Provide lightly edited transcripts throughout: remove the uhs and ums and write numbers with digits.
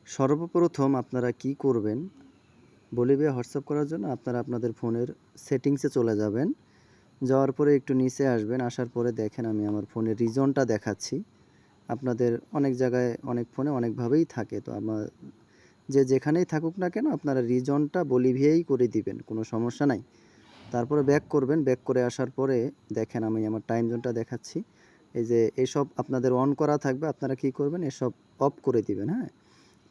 সর্বপ্রথম আপনারা কি করবেন, বলিভিয়া হোয়াটসঅ্যাপ করার জন্য আপনারা আপনাদের ফোনের সেটিংসে চলে যাবেন। যাওয়ার পরে একটু নিচে আসবেন, আসার পরে দেখেন আমি আমার ফোনের রিজনটা দেখাচ্ছি। আপনাদের অনেক জায়গায় অনেক ফোনে অনেকভাবেই থাকে, তো আমার যে যেখানেই থাকুক না কেন আপনারা রিজনটা বলিভিয়াই করে দিবেন, কোনো সমস্যা নাই। তারপরে ব্যাক করবেন, ব্যাক করে আসার পরে দেখেন আমি আমার টাইম জোনটা দেখাচ্ছি। এই যে এসব আপনাদের অন করা থাকবে, আপনারা কি করবেন এসব অফ করে দিবেন। হ্যাঁ,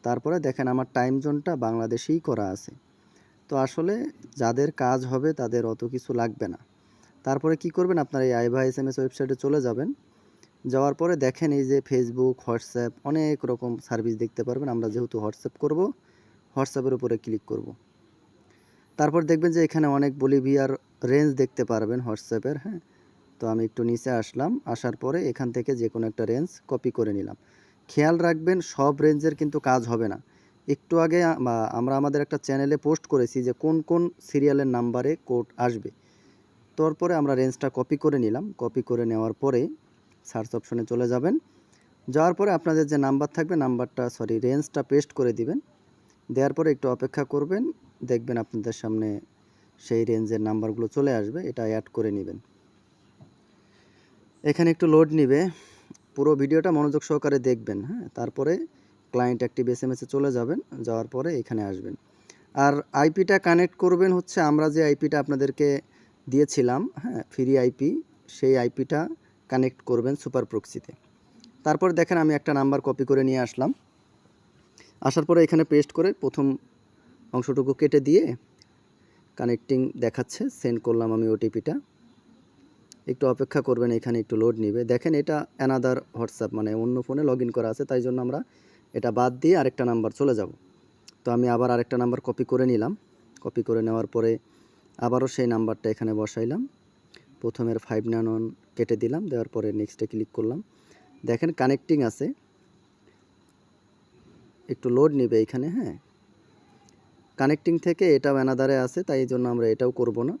তারপরে দেখেন আমার টাইম জোনটা বাংলাদেশেই করা আছে। তো আসলে যাদের কাজ হবে তাদের অত কিছু লাগবে না। তারপরে কি করবেন, আপনারা এই আইভা SMS ওয়েবসাইটে চলে যাবেন। যাওয়ার পরে দেখেন এই যে ফেসবুক, হোয়াটসঅ্যাপ অনেক রকম সার্ভিস দেখতে পারবেন। আমরা যেহেতু হোয়াটসঅ্যাপ করব, হোয়াটসঅ্যাপের উপরে ক্লিক করব। তারপর দেখবেন যে এখানে অনেক বলিভিয়ার রেঞ্জ দেখতে পারবেন হোয়াটসঅ্যাপের। হ্যাঁ, তো আমি একটু নিচে আসলাম, আসার পরে এখান থেকে যে কোনো একটা রেঞ্জ কপি করে নিলাম। খেয়াল রাখবেন সব রেঞ্জের কিন্তু কাজ হবে না। একটু আগে আমরা আমাদের একটা চ্যানেলে পোস্ট করেছি যে কোন কোন সিরিয়ালের নাম্বারে কোড আসবে। তারপরে আমরা রেঞ্জটা কপি করে নিলাম। কপি করে নেওয়ার পরে সার্চ অপশনে চলে যাবেন। যাওয়ার পরে আপনাদের যে নাম্বার থাকবে রেঞ্জটা পেস্ট করে দিবেন। দেওয়ার পরে একটু অপেক্ষা করবেন, দেখবেন আপনাদের সামনে সেই রেঞ্জের নাম্বারগুলো চলে আসবে। এটা অ্যাড করে নেবেন। এখানে একটু লোড নিবে, পুরো ভিডিওটা মনোযোগ সহকারে দেখবেন। হ্যাঁ, তারপরে ক্লায়েন্ট অ্যাক্টিভ SMS-এ চলে যাবেন। যাওয়ার পরে এখানে আসবেন। আর আইপিটা কানেক্ট করবেন হচ্ছে আমরা যে আইপিটা আপনাদেরকে দিয়েছিলাম, হ্যাঁ, ফ্রি আইপি, সেই আইপিটা কানেক্ট করবেন সুপার প্রক্সিতে। তারপর দেখেন আমি একটা নাম্বার কপি করে নিয়ে আসলাম। আসার পরে এখানে পেস্ট করে প্রথম অংশটুকু কেটে দিয়ে কানেক্টিং দেখাচ্ছে, সেন্ড করলাম আমি ওটিপিটা। একটু অপেক্ষা করবেন, এখানে একটু লোড নিবে। দেখেন এটা অ্যানাদার হোয়াটসঅ্যাপ, মানে অন্য ফোনে লগ ইন করা আছে, তাই জন্য আমরা এটা বাদ দিয়ে আরেকটা নাম্বার চলে যাব। তো আমি আবার আরেকটা নাম্বার কপি করে নিলাম। কপি করে নেওয়ার পরে আবারও সেই নাম্বারটা এখানে বসাইলাম। প্রথমের 591 কেটে দিলাম, দেওয়ার পরে নেক্সটে ক্লিক করলাম। দেখেন কানেক্টিং আছে, একটু লোড নিবে এইখানে। হ্যাঁ, কানেক্টিং থেকে এটাও অ্যানাদারে আছে, তাই এই জন্য আমরা এটাও করব না,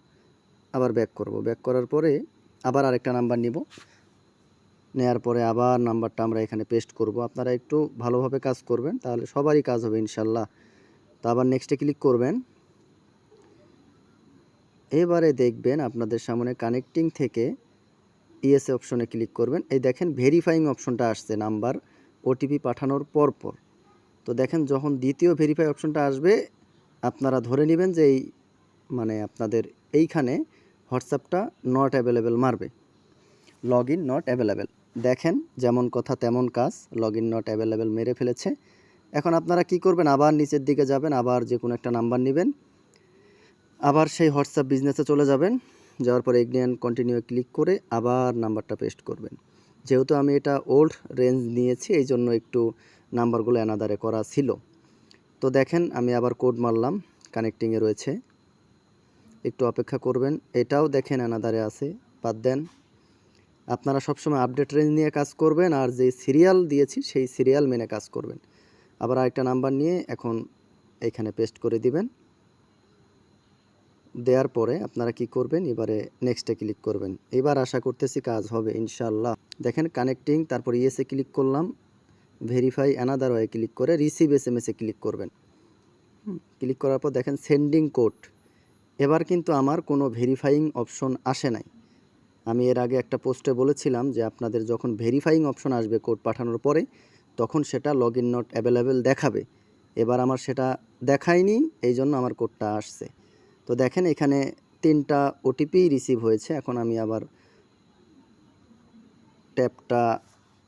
আবার ব্যাক করব। ব্যাক করার পরে আবার আরেকটা নাম্বার নিব। নেয়ার পরে আবার নাম্বারটা আমরা এখানে পেস্ট করব। আপনারা একটু ভালোভাবে কাজ করবেন, তাহলে সবারই কাজ হবে ইনশাল্লাহ। তো আবার নেক্সটে ক্লিক করবেন। এবারে দেখবেন আপনাদের সামনে কানেক্টিং থেকে ইএসএ অপশনে ক্লিক করবেন। এই দেখেন ভেরিফাইং অপশনটা আসছে নাম্বার ওটিপি পাঠানোর পরপর। তো দেখেন যখন দ্বিতীয় ভেরিফাই অপশনটা আসবে, আপনারা ধরে নেবেন যে আপনাদের এইখানে হোয়াটসঅ্যাপটা নট অ্যাভেলেবেল মারবে, লগ ইন নট অ্যাভেলেবেল। দেখেন যেমন কথা তেমন কাজ, লগ ইন নট অ্যাভেলেবেল মেরে ফেলেছে। এখন আপনারা কি করবেন, আবার নিচের দিকে যাবেন, আবার যে কোনো একটা নাম্বার নেবেন, আবার সেই হোয়াটসঅ্যাপ বিজনেসে চলে যাবেন। যাওয়ার পরে এগ্রি অ্যান্ড কন্টিনিউ ক্লিক করে আবার নাম্বারটা পেস্ট করবেন। যেহেতু আমি এটা ওল্ড রেঞ্জ নিয়েছি, এই জন্য একটু নাম্বারগুলো অ্যানাদারে করা ছিল। তো দেখেন আমি আবার কোড মারলাম, কানেক্টিংয়ে রয়েছে, একটু অপেক্ষা করবেন। এটাও দেখেন অ্যানাদারে আছে, বাদ দেন। আপনারা সবসময় আপডেট রেঞ্জ নিয়ে কাজ করবেন, আর যে সিরিয়াল দিয়েছি সেই সিরিয়াল মেনে কাজ করবেন। আবার আরেকটা নাম্বার নিয়ে এখন এইখানে পেস্ট করে দিবেন। দেওয়ার পরে আপনারা কি করবেন, এবারে নেক্সটে ক্লিক করবেন। এবার আশা করতেছি কাজ হবে ইনশাল্লাহ। দেখেন কানেক্টিং, তারপর ইয়েসে ক্লিক করলাম, ভেরিফাই অ্যানাদার ওয়ে ক্লিক করে রিসিভ SMS-এ ক্লিক করবেন। ক্লিক করার পর দেখেন সেন্ডিং কোড। এবার কিন্তু আমার কোনো ভেরিফাইং অপশন আসে নাই। আমি এর আগে একটা পোস্টে বলেছিলাম যে আপনাদের যখন ভেরিফাইং অপশন আসবে কোড পাঠানোর পরে, তখন সেটা লগ ইন নট অ্যাভেলেবেল দেখাবে। এবার আমার সেটা দেখায়নি, এই জন্য আমার কোডটা আসছে। তো দেখেন এখানে 3টা ওটিপি রিসিভ হয়েছে। এখন আমি আবার ট্যাবটা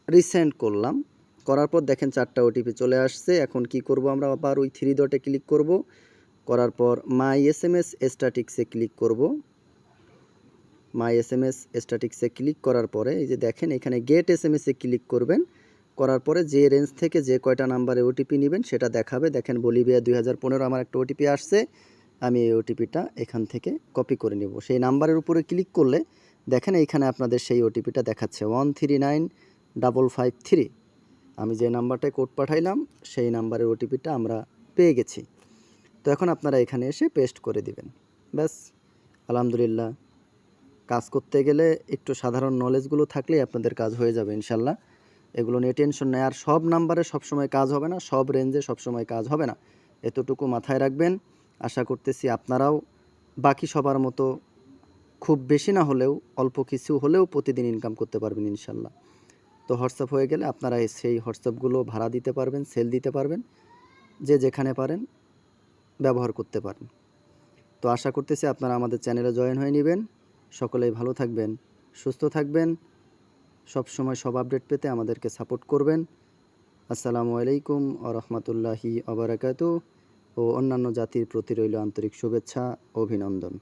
রিসেন্ড করলাম, করার পর দেখেন 4টা ওটিপি চলে আসছে। এখন কি করব, আমরা আবার ওই 3 ডটে ক্লিক করব, করার পর মাই SMS স্ট্যাটিক্সে ক্লিক করব। মাই SMS স্ট্যাটিক্সে ক্লিক করার পরে এই যে দেখেন এখানে গেট SMS-এ ক্লিক করবেন। করার পরে যে রেঞ্জ থেকে যে কয়টা নাম্বারে ওটিপি নেবেন সেটা দেখাবে। দেখেন বলিভিয়া 2015 আমার একটা ওটিপি আসছে, আমি এই ওটিপিটা এখান থেকে কপি করে নেব। সেই নাম্বারের উপরে ক্লিক করলে দেখেন এইখানে আপনাদের সেই ওটিপিটা দেখাচ্ছে 139553। আমি যে নাম্বারটায় কোড পাঠাইলাম সেই নাম্বারের ওটিপিটা আমরা পেয়ে গেছি। তো এখন আপনারা এখানে এসে পেস্ট করে দিবেন। ব্যাস, আলহামদুলিল্লাহ। কাজ করতে গেলে একটু সাধারণ নলেজগুলো থাকলেই আপনাদের কাজ হয়ে যাবে ইনশাল্লাহ। এগুলো নিয়ে টেনশন নেই। আর সব নাম্বারে সবসময় কাজ হবে না, সব রেঞ্জে সবসময় কাজ হবে না, এতটুকু মাথায় রাখবেন। আশা করতেছি আপনারাও বাকি সবার মতো খুব বেশি না হলেও অল্প কিছু হলেও প্রতিদিন ইনকাম করতে পারবেন ইনশাল্লাহ। তো হোয়াটসঅ্যাপ হয়ে গেলে আপনারা সেই হোয়াটসঅ্যাপগুলো ভাড়া দিতে পারবেন, সেল দিতে পারবেন, যে যেখানে পারেন ব্যবহার করতে পারেন। তো আশা করতেছি আপনারা আমাদের চ্যানেলে জয়েন হয়ে নেবেন। সকলেই ভালো থাকবেন, সুস্থ থাকবেন, সব সময় সব আপডেট পেতে আমাদেরকে সাপোর্ট করবেন। আসসালামু আলাইকুম ওয়া রাহমাতুল্লাহি ওয়া বারাকাতুহু। ও অন্যান্য জাতির প্রতি রইল আন্তরিক শুভেচ্ছা, অভিনন্দন।